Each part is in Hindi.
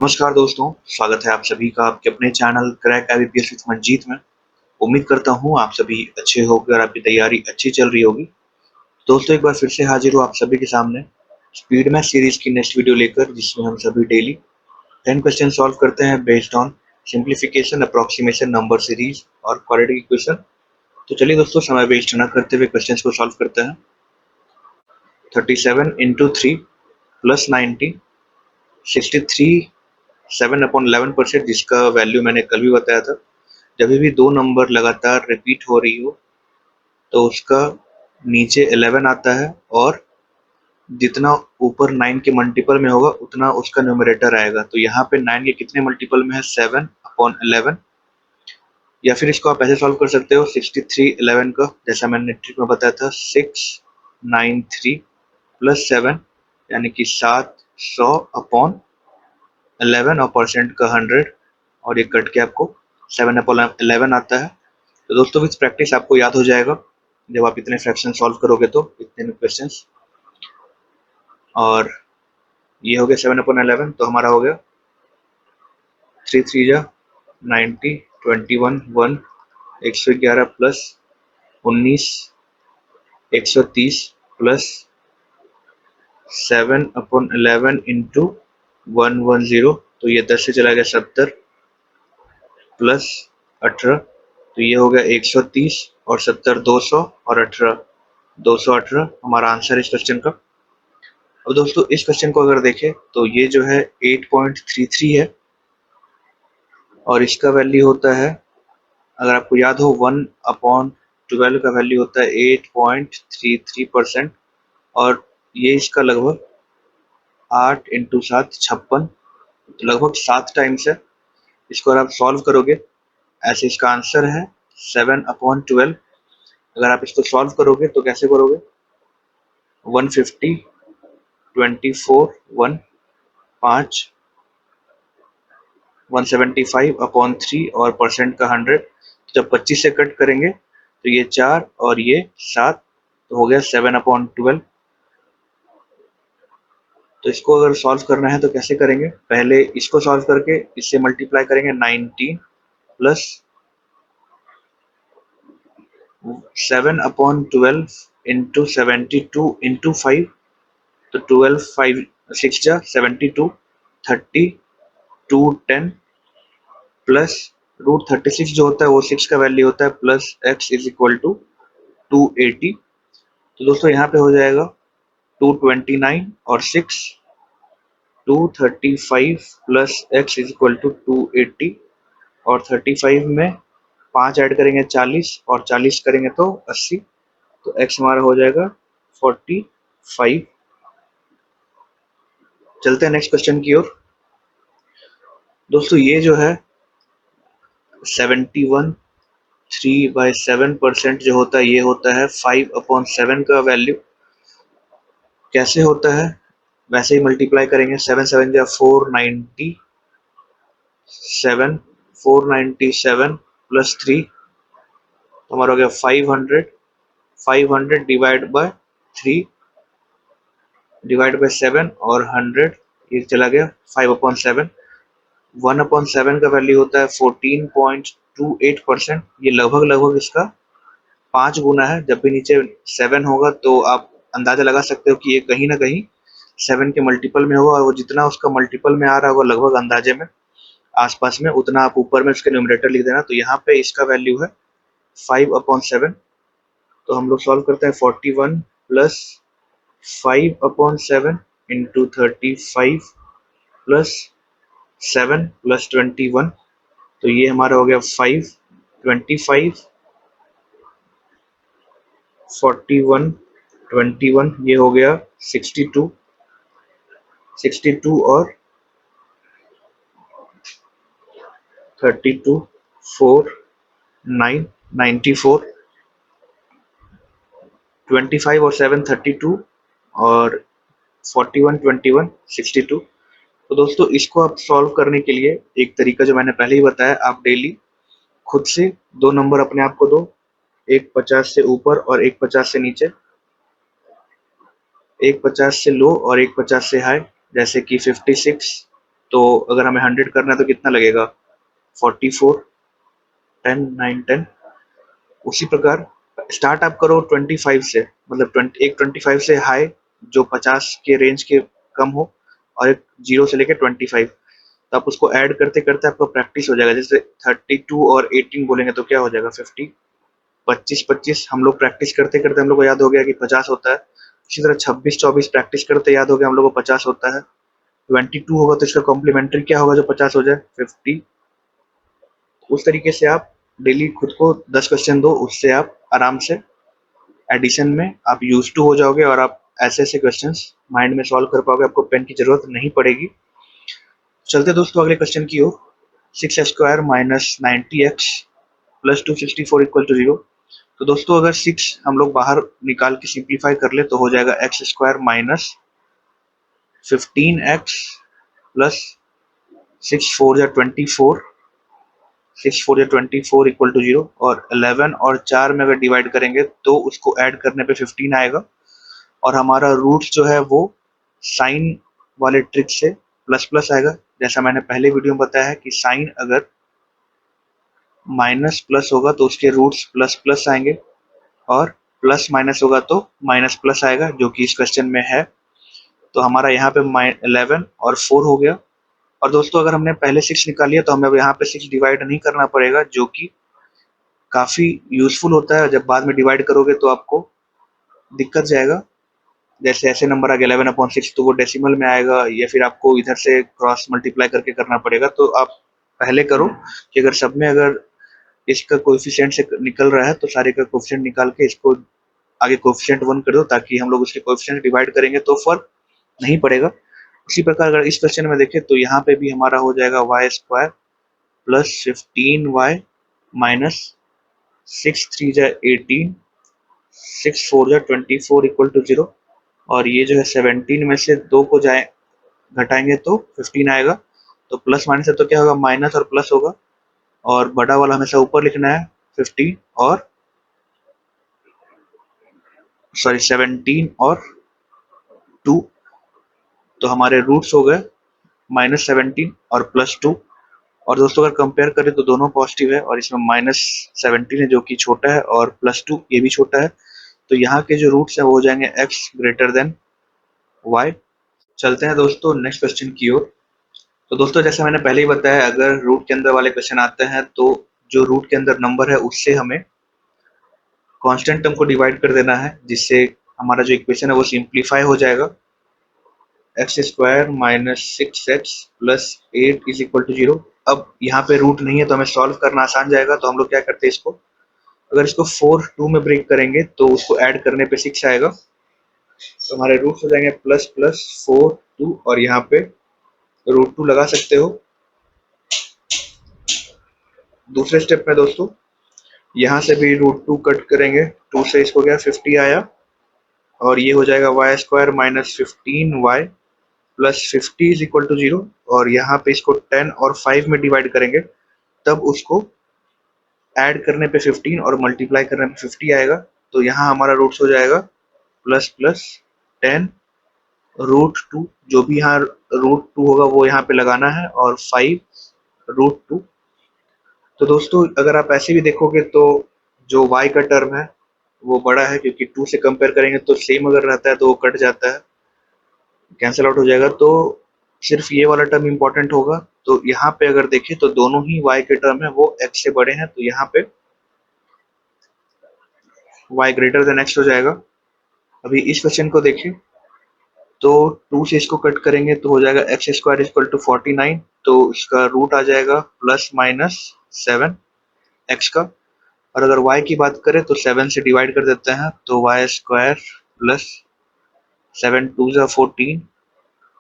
नमस्कार दोस्तों, स्वागत है आप सभी का आपके अपने channel crack IBPS with Manjeet में। उम्मीद करता हूँ आप सभी अच्छे होंगे और आपकी तैयारी अच्छी चल रही होगी। दोस्तों एक बार फिर से हाजिर हूँ आप सभी के सामने स्पीड मैथ सीरीज की नेक्स्ट वीडियो लेकर, जिसमें हम सभी डेली 10 क्वेश्चन सॉल्व करते हैं based on simplification, approximation, number series और क्वाड्रेटिक इक्वेशन। तो चलिए दोस्तों, समय वेस्ट न करते हुए क्वेश्चन को सॉल्व करते हैं। 37 इंटू 3 प्लस 90, 63 7/11%, जिसका वैल्यू मैंने कल भी बताया था। जब भी दो नंबर लगातार रिपीट हो रही हो तो उसका नीचे 11 आता है, और जितना ऊपर 9 के मल्टीपल में होगा उतना उसका न्यूमरेटर आएगा। तो यहाँ पे 9 के कितने मल्टीपल में है? 7/11। या फिर इसको आप ऐसे सॉल्व कर सकते हो 6311 का, जैसा मैंने ट्रिक में बताया था, 693 प्लस 7 यानी कि 700/11 और परसेंट का 100, और ये कट के आपको 7/11 आता है। तो दोस्तों विथ प्रैक्टिस आपको याद हो जाएगा जब आप इतने फ्रैक्शन सॉल्व करोगे तो, इतने क्वेश्चंस। और ये हो गया 7/11, तो हमारा हो गया 3 3 जा 90, 21 1, 111 प्लस 19, 130 प्लस 7/11 इंटू 110, तो ये 10 से चला गया 70 प्लस 18, तो ये हो गया 130, और 70 200, और 18 218 हमारा आंसर है इस क्वेश्चन का। अब दोस्तों इस क्वेश्चन को अगर देखें तो ये जो है 8.33 है, और इसका वैल्यू होता है, अगर आपको याद हो, 1/12 का वैल्यू होता है 8.33%, और ये इसका लगभग 8 इंटू 7 56, तो लगभग 7 टाइम्स है। इसको अगर आप सॉल्व करोगे, ऐसे इसका आंसर है 7/12। अगर आप इसको सॉल्व करोगे तो कैसे करोगे? 150, 24 1 5, 175/3 और परसेंट का 100। जब 25 से कट करेंगे तो ये 4 और ये 7, तो हो गया 7/12। तो इसको अगर सॉल्व करना है तो कैसे करेंगे? पहले इसको सॉल्व करके इससे मल्टीप्लाई करेंगे 19 प्लस 7/12 इंटू 72 इंटू 5, तो 12 5 6 जा 72, 30 2 10 प्लस √36 जो होता है वो 6 का वैल्यू होता है, plus x is equal to 280। तो दोस्तों यहाँ पे हो जाएगा 229 और 6 235 plus x is equal to 280, और 35 में 5 ऐड करेंगे 40, और 40 करेंगे तो 80, तो x हमारा हो जाएगा 45। चलते हैं नेक्स्ट क्वेश्चन की ओर। दोस्तों ये जो है 71 3/7% जो होता है, ये होता है 5/7 का वैल्यू। कैसे होता है? वैसे ही मल्टीप्लाई करेंगे, 7 7 या 490, 7 497 प्लस 3, तो हमारा हो गया 500। 500 डिवाइड बाय 3 डिवाइड बाय 7, और 100 ये चला गया 5/7। 1/7 का वैल्यू होता है 14.28%। ये लगभग लगभग इसका 5 गुना है। जब भी नीचे 7 होगा तो आप अंदाजा लगा सकते हो कि ये कहीं ना कहीं 7 के मल्टीपल में होगा, और वो जितना उसका मल्टीपल में आ रहा होगा लगभग अंदाजे में आसपास में, उतना आप ऊपर में उसके न्यूमरेटर लिख देना। तो यहाँ पे इसका वैल्यू है 5/7। तो हम लोग सॉल्व करते हैं 41 प्लस 5/7 इंटू 35 प्लस 7 प्लस 21, तो ये हमारा हो गया 5 25 41 21, ये हो गया 62 62, और 32 4 9 94, 25 और 7 32, और 41 21 62। तो दोस्तों इसको आप सॉल्व करने के लिए एक तरीका जो मैंने पहले ही बताया, आप डेली खुद से दो नंबर अपने आप को दो, एक 50 से ऊपर और एक 50 से नीचे, एक 50 से लो और एक 50 से हाई, जैसे कि 56 तो अगर हमें 100 करना है तो कितना लगेगा, 44, 10, 9, 10। उसी प्रकार स्टार्ट आप करो 25 से, मतलब 25 से हाई जो 50 के रेंज के कम हो, और एक 0 से लेके 25, तो आप उसको ऐड करते करते आपको प्रैक्टिस हो जाएगा। जैसे 32 और 18 बोलेंगे तो क्या हो जाएगा, 50, 25 25 हम लोग प्रैक्टिस करते करते हम लोग को याद हो गया कि 50 होता है। इसी तरह 26 24 प्रैक्टिस करते याद हो गया हम लोग को 50 होता है। 22 होगा तो इसका कॉम्प्लीमेंट्री क्या होगा जो 50 हो जाए, 50। उस तरीके से आप डेली खुद को 10 क्वेश्चन दो, उससे आप आराम से एडिशन में आप यूज टू हो जाओगे और आप ऐसे ऐसे क्वेश्चंस माइंड में सॉल्व कर पाओगे, आपको पेन की जरूरत नहीं पड़ेगी। चलते दोस्तों अगले क्वेश्चन की ओर। 6x² minus 90x plus 264 equal to 0। तो दोस्तों अगर 6 हम लोग बाहर निकाल के सिंप्लीफाई कर ले तो हो जाएगा x² माइनस 15x प्लस 6 4 जा 24, 6 4 जा 24 इक्वल टू 0। और 11 और 4 में अगर डिवाइड करेंगे तो उसको ऐड करने पे 15 आएगा, और हमारा रूट्स जो है वो साइन वाले ट्रिक से प्लस प्लस आएगा। जैसा मैंने पहले वीडियो में बताया है कि साइन अगर माइनस प्लस होगा तो उसके रूट्स प्लस प्लस आएंगे, और प्लस माइनस होगा तो माइनस प्लस आएगा, जो कि इस क्वेश्चन में है। तो हमारा यहाँ पे 11 और 4 हो गया। और दोस्तों अगर हमने पहले 6 निकाल लिया तो हमें अब यहाँ पे 6 डिवाइड नहीं करना पड़ेगा, जो कि काफी यूजफुल होता है। जब बाद में डिवाइड करोगे तो आपको दिक्कत जाएगा। जैसे ऐसे नंबर आ गया 11/6 तो वो डेसिमल में आएगा, या फिर आपको इधर से क्रॉस मल्टीप्लाई करके करना पड़ेगा। तो आप पहले करो कि अगर सब में अगर इसका कोएफिशिएंट से निकल रहा है तो सारे का कोएफिशिएंट निकाल के इसको आगे कोएफिशिएंट 1 कर दो, ताकि हम लोग उसके कोएफिशिएंट डिवाइड करेंगे तो फर्क नहीं पड़ेगा। उसी प्रकार अगर इस क्वेश्चन में देखें तो यहाँ पे भी हमारा हो जाएगा y² प्लस 15y माइनस 6 3 जा 18, 6 4 जा 24 इक्वल टू 0। और ये जो है 17 में से 2 को जाए घटाएंगे तो 15 आएगा। तो प्लस माइनस है तो क्या होगा, माइनस और प्लस होगा, और बड़ा वाला हमेशा ऊपर लिखना है 15 और सॉरी 17 और 2। तो हमारे रूट्स हो गए -17 और +2। और दोस्तों अगर कंपेयर करें तो दोनों पॉजिटिव है, और इसमें -17 है जो कि छोटा है, और +2 ये भी छोटा है। तो यहाँ के जो रूट्स हैं वो हो जाएंगे x ग्रेटर देन y। चलते हैं दोस्तों नेक्स्ट क्वेश्चन की ओर। तो दोस्तों जैसे मैंने पहले ही बताया, अगर रूट के अंदर वाले क्वेश्चन आते हैं तो जो रूट के अंदर नंबर है उससे हमें कांस्टेंट टर्म को डिवाइड कर देना है, जिससे हमारा जो इक्वेशन है वो सिंप्लीफाई हो जाएगा। x² minus 6x plus 8 is equal to 0। अब यहाँ पे रूट नहीं है तो हमें सॉल्व करना आसान जाएगा। तो हम लोग क्या करते हैं, इसको अगर इसको 4 2 में ब्रेक करेंगे तो उसको ऐड करने पे 6 आएगा। तो हमारे रूट्स हो जाएंगे प्लस प्लस 4 2, और यहाँ पे √2 लगा सकते हो। दूसरे स्टेप में दोस्तों यहाँ से भी √2 कट करेंगे, 2 से इसको गया 50 आया, और ये हो जाएगा y² minus 15y plus 50 is equal to 0। और यहाँ पे इसको 10 और 5 में डिवाइड करेंगे तब उसको ऐड करने पे 15 और मल्टीप्लाई करने पे 50 आएगा। तो यहाँ हमारा रूट्स हो जाएगा प्लस प्लस 10 √2, जो भी यहाँ √2 होगा वो यहाँ पे लगाना है, और 5 √2। तो दोस्तों अगर आप ऐसे भी देखोगे तो जो y का टर्म है वो बड़ा है, क्योंकि 2 से कंपेयर करेंगे तो सेम अगर रहता है तो वो कट जाता है, कैंसिल आउट हो जाएगा। तो सिर्फ ये वाला टर्म इंपॉर्टेंट होगा। तो यहाँ पे अगर देखें तो दोनों ही y के टर्म है वो x से बड़े हैं, तो यहाँ पे y ग्रेटर देन x हो जाएगा। अभी इस क्वेश्चन को देखें तो 2 से इसको कट करेंगे तो हो जाएगा x² इक्वल टू 49। तो इसका रूट आ जाएगा प्लस माइनस 7 x का। और अगर y की बात करें तो 7 से डिवाइड कर देते हैं तो y² प्लस 7 2 जा 14,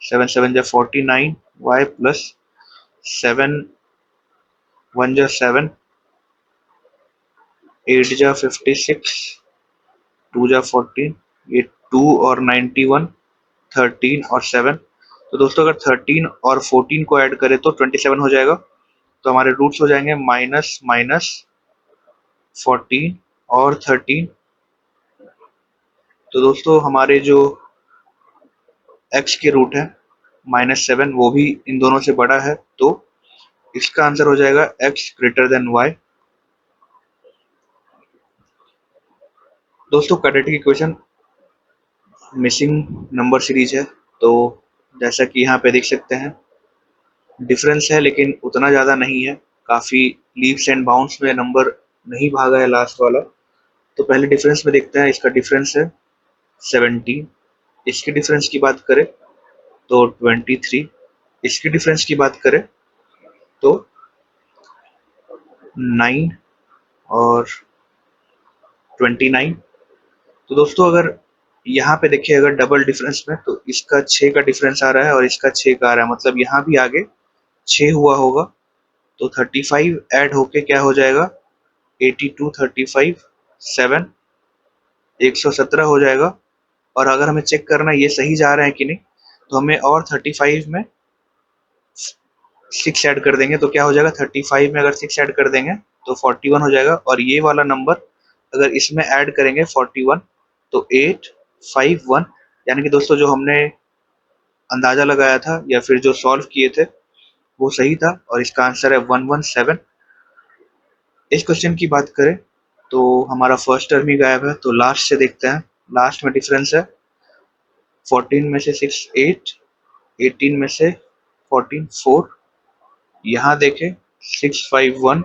7 7 जा 49, y प्लस 7 1 जा 7, 8 जा 56, 2 जा 14, ये 2 और 91, 13 और 7। तो दोस्तों अगर 13 और 14 को ऐड करें तो 27 हो जाएगा। तो हमारे रूट्स हो जाएंगे माइनस माइनस 14 और 13। तो दोस्तों हमारे जो x के रूट है -7 वो भी इन दोनों से बड़ा है, तो इसका आंसर हो जाएगा x ग्रेटर देन y। दोस्तों quadratic equation missing number series है, तो जैसा कि यहाँ पे देख सकते हैं डिफरेंस है लेकिन उतना ज़्यादा नहीं है, काफ़ी लीव्स एंड बाउंड्स में नंबर नहीं भागा है लास्ट वाला। तो पहले डिफरेंस में देखते हैं, इसका डिफरेंस है 17। इसकी डिफरेंस की बात करें तो 23। इसकी डिफरेंस की बात करें तो 9 और 29। तो दोस्तों अगर यहाँ पे देखिए अगर डबल डिफरेंस में तो इसका 6 का डिफरेंस आ रहा है और इसका 6 का आ रहा है, मतलब यहाँ भी आगे 6 हुआ होगा, तो 35 ऐड होके क्या हो जाएगा 82, 35 7 117 हो जाएगा। और अगर हमें चेक करना है ये सही जा रहे हैं कि नहीं, तो हमें और 35 में 6 ऐड कर देंगे, तो क्या हो जाएगा 35 में अगर 6 ऐड कर देंगे तो 41 हो जाएगा। और ये वाला नंबर अगर इसमें ऐड करेंगे 41 तो 851, यानी कि दोस्तों जो हमने अंदाजा लगाया था या फिर जो सॉल्व किए थे वो सही था और इसका आंसर है 117। इस क्वेश्चन की बात करें तो हमारा फर्स्ट टर्म ही गायब है, तो लास्ट से देखते हैं। लास्ट में डिफरेंस है 14 में से 6 8, 18 में से 14 4। यहाँ देखें 651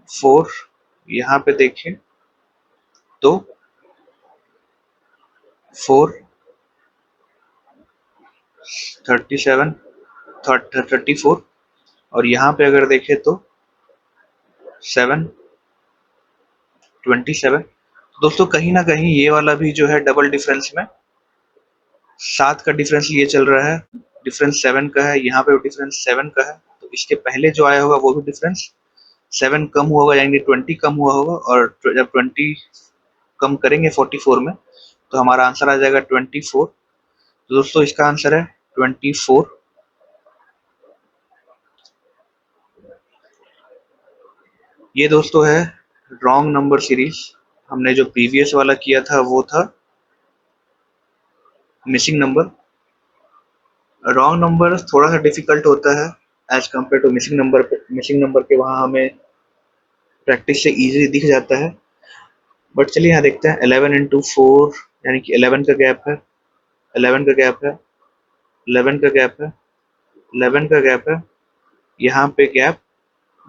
4, यहाँ पे देखें तो 4 37 34, और यहाँ पे अगर देखें तो 7 27। दोस्तों कहीं ना कहीं ये वाला भी जो है डबल डिफरेंस में 7 का डिफरेंस ये चल रहा है, डिफरेंस 7 का है, यहाँ पे डिफरेंस 7 का है, तो इसके पहले जो आया होगा वो भी डिफरेंस 7 कम हुआ होगा, यानी 20 कम हुआ होगा, और जब 20 कम करेंगे 44 में तो हमारा आंसर आ जाएगा 24। तो दोस्तों इसका आंसर है 24। ये दोस्तों है रॉन्ग नंबर सीरीज। हमने जो प्रीवियस वाला किया था वो था मिसिंग नंबर। रॉन्ग नंबर थोड़ा सा डिफिकल्ट होता है as compare to missing number पे। मिसिंग नंबर के वहाँ हमें प्रैक्टिस से इजीली दिख जाता है, बट चलिए यहाँ देखते हैं 11 इंटू 4 यानी कि 11 का गैप है, 11 का गैप है, 11 का गैप है, 11 का गैप है, यहाँ पे गैप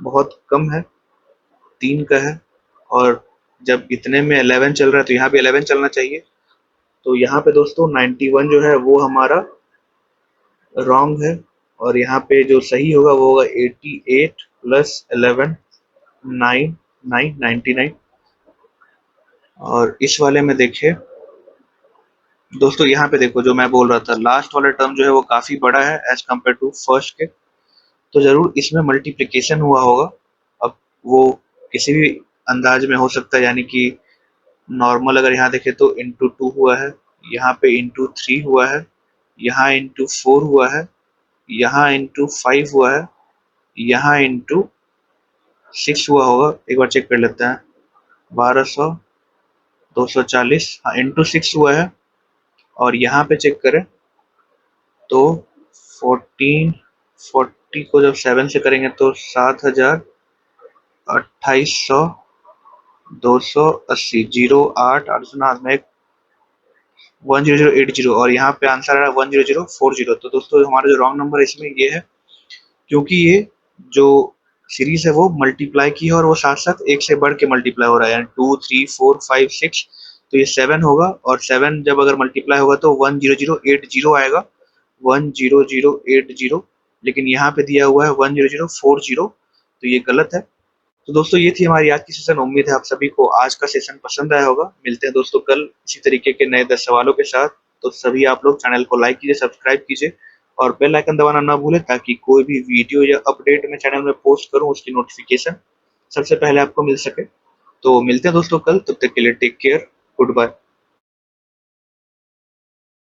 बहुत कम है, 3 का है, और जब इतने में 11 चल रहा है तो यहाँ भी 11 चलना चाहिए। तो यहाँ पे दोस्तों 91 जो है वो हमारा रॉन्ग है, और यहाँ पे जो सही होगा वो होगा 88 प्लस 11 9 9 99। और इस वाले में देखिए दोस्तों, यहाँ पे देखो जो मैं बोल रहा था लास्ट वाला टर्म जो है वो काफी बड़ा है एज कम्पेयर टू फर्स्ट के, तो जरूर इसमें मल्टीप्लिकेशन हुआ होगा। अब वो किसी भी अंदाज में हो सकता है, यानी कि नॉर्मल अगर यहाँ देखें तो इंटू 2 हुआ है, यहाँ पे इंटू 3 हुआ है, यहाँ इंटू 4 हुआ है, यहाँ इंटू 5 हुआ है, यहाँ इंटू 6 हुआ होगा। एक बार चेक कर लेते हैं, 1200 240, हाँ इंटू 6 हुआ है, और यहाँ पे चेक करें तो 1440 को जब 7 से करेंगे तो 7000 2800 280 08 8 में 10080, और यहाँ पे आंसर आ रहा है 10040। तो दोस्तों हमारा जो रॉन्ग नंबर है इसमें ये है, क्योंकि ये जो सीरीज है वो मल्टीप्लाई की है और वो साथ साथ एक से बढ़ के मल्टीप्लाई हो रहा है, यानी 2 3 4 5 6, तो ये 7 होगा, और 7 जब अगर मल्टीप्लाई होगा तो 10080 आएगा, 10080, लेकिन यहाँ पे दिया हुआ है 10040, तो ये गलत है। तो दोस्तों ये थी हमारी आज की सेशन। उम्मीद है आप सभी को आज का सेशन पसंद आया होगा। मिलते हैं दोस्तों कल इसी तरीके के नए 10 सवालों के साथ। तो सभी आप लोग चैनल को लाइक कीजिए, सब्सक्राइब कीजिए और बेल आइकन दबाना ना भूलें, ताकि कोई भी वीडियो या अपडेट मैं चैनल में पोस्ट करूं उसकी नोटिफिकेशन सबसे पहले आपको मिल सके। तो मिलते हैं दोस्तों कल, तब तक के लिए टेक केयर, गुड बाय।